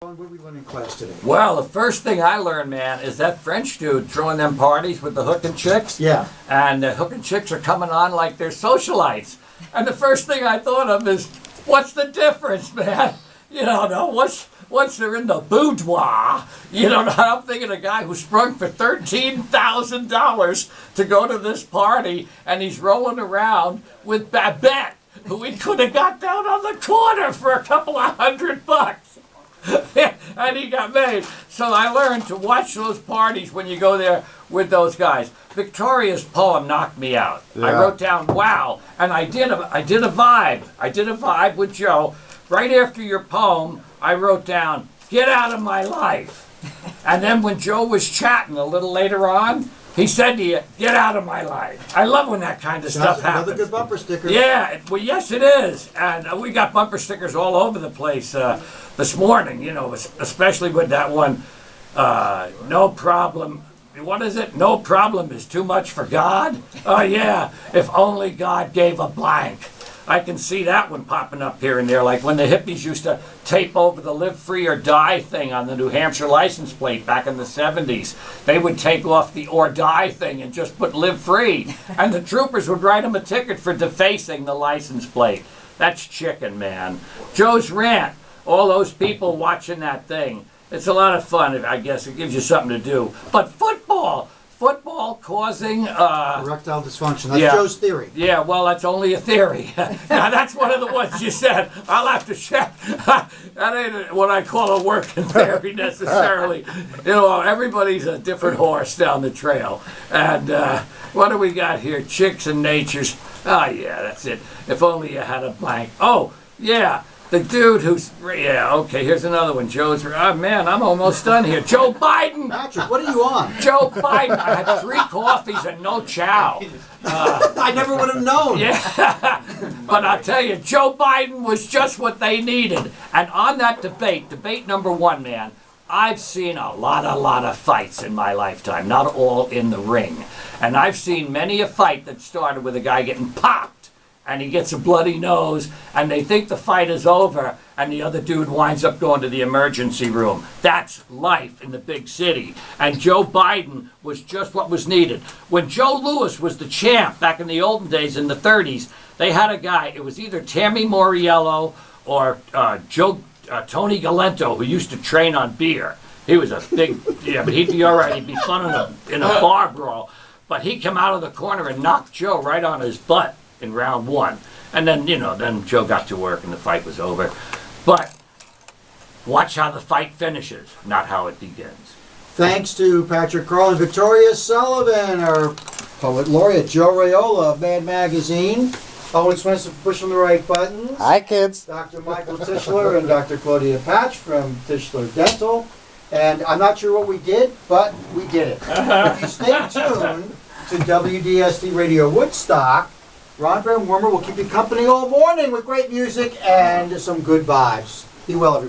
What did we learn in class today? Well, the first thing I learned, man, is that French dude throwing them parties with the hooking chicks. Yeah. And the hooking chicks are coming on like they're socialites. And the first thing I thought of is, what's the difference, man? You don't know, once they're in the boudoir, you know, I'm thinking a guy who sprung for $13,000 to go to this party, and he's rolling around with Babette, who he could have got down on the corner for a couple of $100. And he got made. So I learned to watch those parties when you go there with those guys. Victoria's poem knocked me out. Yeah. I wrote down wow, and I did a vibe. I did a vibe with Joe. Right after your poem, I wrote down, "Get out of my life." And then when Joe was chatting a little later on, he said to you, "Get out of my life." I love when that kind of stuff happens. Another good bumper sticker. Yeah, well, yes, it is. And we got bumper stickers all over the place this morning, you know, especially with that one, no problem. What is it? No problem is too much for God? Oh, yeah, if only God gave a blank. I can see that one popping up here and there, like when the hippies used to tape over the live free or die thing on the New Hampshire license plate back in the 70s. They would take off the or die thing and just put live free. And the troopers would write them a ticket for defacing the license plate. That's chicken, man. Joe's rant, all those people watching that thing. It's a lot of fun, I guess. It gives you something to do. But football causing erectile dysfunction. That's yeah, Joe's theory. Yeah, well, that's only a theory. Now, that's one of the ones you said. I'll have to check. That ain't what I call a working theory necessarily. You know, everybody's a different horse down the trail. And what do we got here? Chicks and natures. Oh, yeah, that's it. If only you had a blank. Oh, yeah. The dude who's, yeah, okay, here's another one. Joe's, oh man, I'm almost done here. Joe Biden. Patrick, what are you on? Joe Biden. I had 3 coffees and no chow. I never would have known. Yeah, but I'll tell you, Joe Biden was just what they needed. And on that debate number 1, man, I've seen a lot of fights in my lifetime, not all in the ring. And I've seen many a fight that started with a guy getting popped, and he gets a bloody nose, and they think the fight is over, and the other dude winds up going to the emergency room. That's life in the big city. And Joe Biden was just what was needed. When Joe Louis was the champ back in the olden days in the 30s, they had a guy, it was either Tammy Moriello or Tony Galento, who used to train on beer. He was a big, yeah, but he'd be all right. He'd be fun in a bar brawl. But he came out of the corner and knocked Joe right on his butt in round 1. And then, you know, then Joe got to work and the fight was over. But watch how the fight finishes, not how it begins. Thanks to Patrick Carl and Victoria Sullivan, our poet laureate, Joe Raiola of Mad Magazine, Owen Swenson for pushing the right buttons. Hi, kids. Dr. Michael Tischler and Dr. Claudia Patch from Tischler Dental. And I'm not sure what we did, but we did it. If you stay tuned to WDSD Radio Woodstock, Ron Van Wormer will keep you company all morning with great music and some good vibes. Be well, everyone.